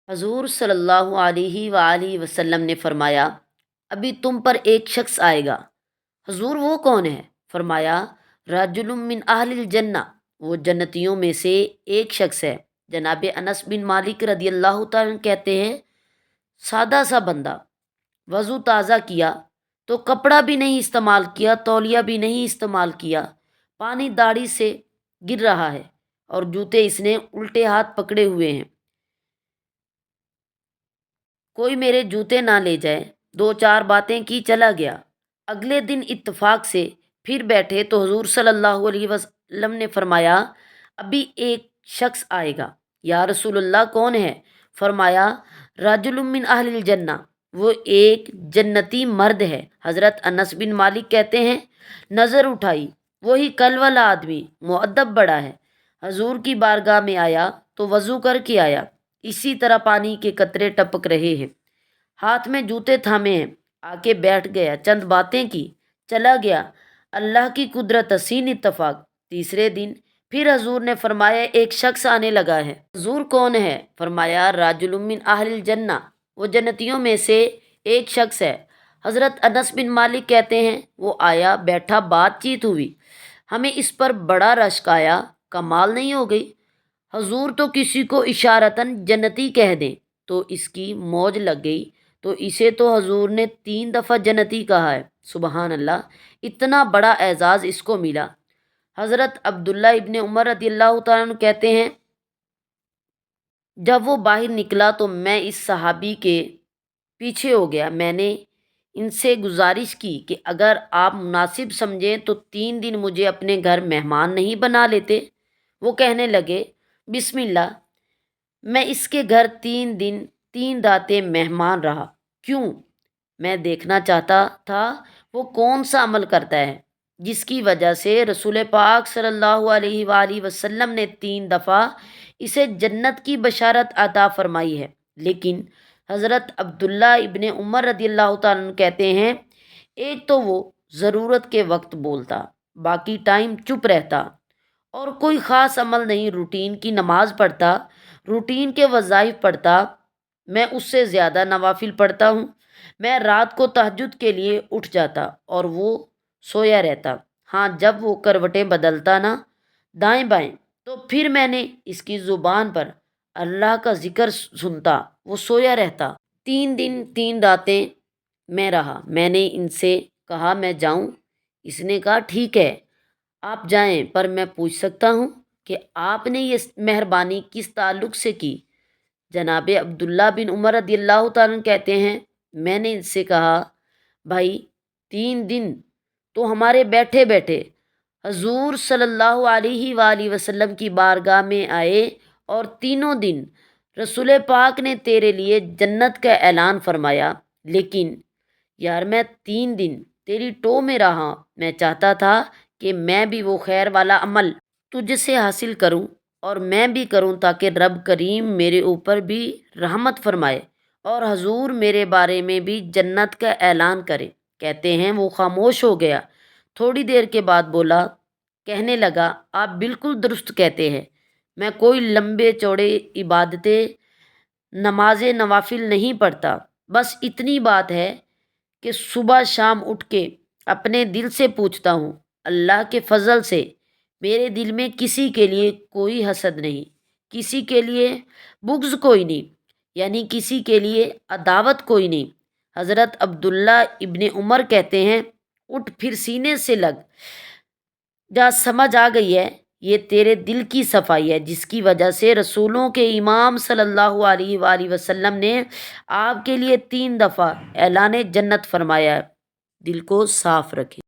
हजूर सल्लल्लाहु अलैहि वसल्लम ने फरमाया, अभी तुम पर एक शख्स आएगा। हजूर वो कौन है? फरमाया, राजुलुम मिन अहलिल जन्ना, वो जन्नतियों में से एक शख्स है। जनाब अनस बिन मालिक रदी अल्लाह तआला अन्हु कहते हैं, सादा सा बंदा, वज़ू ताज़ा किया तो कपड़ा भी नहीं इस्तेमाल किया, तौलिया भी नहीं इस्तेमाल किया, पानी दाढ़ी से गिर रहा है और जूते इसने उल्टे हाथ पकड़े हुए हैं। कोई मेरे जूते ना ले जाए। दो चार बातें की चला गया। अगले दिन इत्तेफाक से फिर बैठे तो हुजूर सल्लल्लाहु अलैहि वसल्लम ने फरमाया, अभी एक शख्स आएगा। या रसूलुल्लाह कौन है? फरमाया, राजुलुम मिन अहलिल जन्ना, वो एक जन्नती मर्द है। हज़रत अनस बिन मालिक कहते हैं, नज़र उठाई, वही कल वाला आदमी, मुअद्दब बड़ा है। हजूर की बारगाह में आया तो वज़ू करके आया, इसी तरह पानी के कतरे टपक रहे हैं, हाथ में जूते थामे हैं। आके बैठ गया, चंद बातें की, चला गया। अल्लाह की कुदरत हसीन इत्तफाक। तीसरे दिन फिर हजूर ने फरमाया, एक शख्स आने लगा है। हजूर कौन है? फरमाया, राजुलुम मिन अहलिल जन्ना, वो जन्नतियों में से एक शख्स है। हज़रत अनस बिन मालिक कहते हैं, वो आया, बैठा, बातचीत हुई, हमें इस पर बड़ा रश्क आया, कमाल नहीं हो गई। हजूर तो किसी को इशारतन जन्नती कह दें तो इसकी मौज लग गई, तो इसे तो हजूर ने 3 दफ़ा जन्नती कहा है। सुबहान अल्लाह, इतना बड़ा एजाज़ इसको मिला। हज़रत अब्दुल्ला इब्ने उमर रदी अल्लाह तआला अन्हु कहते हैं, जब वो बाहर निकला तो मैं इस सहाबी के पीछे हो गया। मैंने इनसे गुजारिश की कि अगर आप मुनासिब समझें तो 3 दिन मुझे अपने घर मेहमान नहीं बना लेते। वो कहने लगे, बिस्मिल्लाह। मैं इसके घर 3 दिन 3 रातें मेहमान रहा। क्यों? मैं देखना चाहता था वो कौन सा अमल करता है जिसकी वजह से रसूल पाक सल्लल्लाहु अलैहि वसल्लम ने 3 दफ़ा इसे जन्नत की बशारत अता फरमाई है। लेकिन हज़रत अब्दुल्ला इब्ने उमर रदी अल्लाह तआला अन्हु कहते हैं, एक तो वो ज़रूरत के वक्त बोलता, बाकी टाइम चुप रहता और कोई ख़ास अमल नहीं, रूटीन की नमाज़ पढ़ता, रूटीन के वज़ाइफ पढ़ता। मैं उससे ज़्यादा नवाफिल पढ़ता हूँ। मैं रात को तहज्जुद के लिए उठ जाता और वो सोया रहता। हाँ, जब वो करवटें बदलता ना दाएं बाएं, तो फिर मैंने इसकी ज़ुबान पर अल्लाह का ज़िक्र सुनता, वो सोया रहता। 3 दिन 3 रातें मैं रहा। मैंने इनसे कहा, मैं जाऊं? इसने कहा, ठीक है, आप जाएं, पर मैं पूछ सकता हूँ कि आपने ये मेहरबानी किस ताल्लुक़ से की? जनाब अब्दुल्ला बिन उमर रदी अल्लाह तआला अन्हु कहते हैं, मैंने इनसे कहा, भाई 3 दिन तो हमारे बैठे बैठे हजूर सल्लल्लाहु अलैहि वसल्लम की बारगाह में आए और तीनों दिन रसूल पाक ने तेरे लिए जन्नत का ऐलान फरमाया। लेकिन यार, मैं 3 दिन तेरी टो में रहा। मैं चाहता था कि मैं भी वो खैर वाला अमल तुझसे हासिल करूं और मैं भी करूं, ताकि रब करीम मेरे ऊपर भी रहमत फरमाए और हजूर मेरे बारे में भी जन्नत का ऐलान करे। कहते हैं, वो खामोश हो गया। थोड़ी देर के बाद बोला, कहने लगा, आप बिल्कुल दुरुस्त कहते हैं। मैं कोई लंबे चौड़े इबादतें, नमाज़े नवाफिल नहीं पढ़ता। बस इतनी बात है कि सुबह शाम उठ के अपने दिल से पूछता हूँ, अल्लाह के फजल से मेरे दिल में किसी के लिए कोई हसद नहीं, किसी के लिए बुग़्ज़ कोई नहीं, यानी किसी के लिए अदावत कोई नहीं। हज़रत अब्दुल्ला इब्ने उमर कहते हैं, उठ, फिर सीने से लग जा, समझ आ गई है, ये तेरे दिल की सफाई है जिसकी वजह से रसूलों के इमाम सल्लल्लाहु अलैहि वसल्लम ने आपके लिए 3 दफ़ा ऐलान जन्नत फरमाया है। दिल को साफ रखें।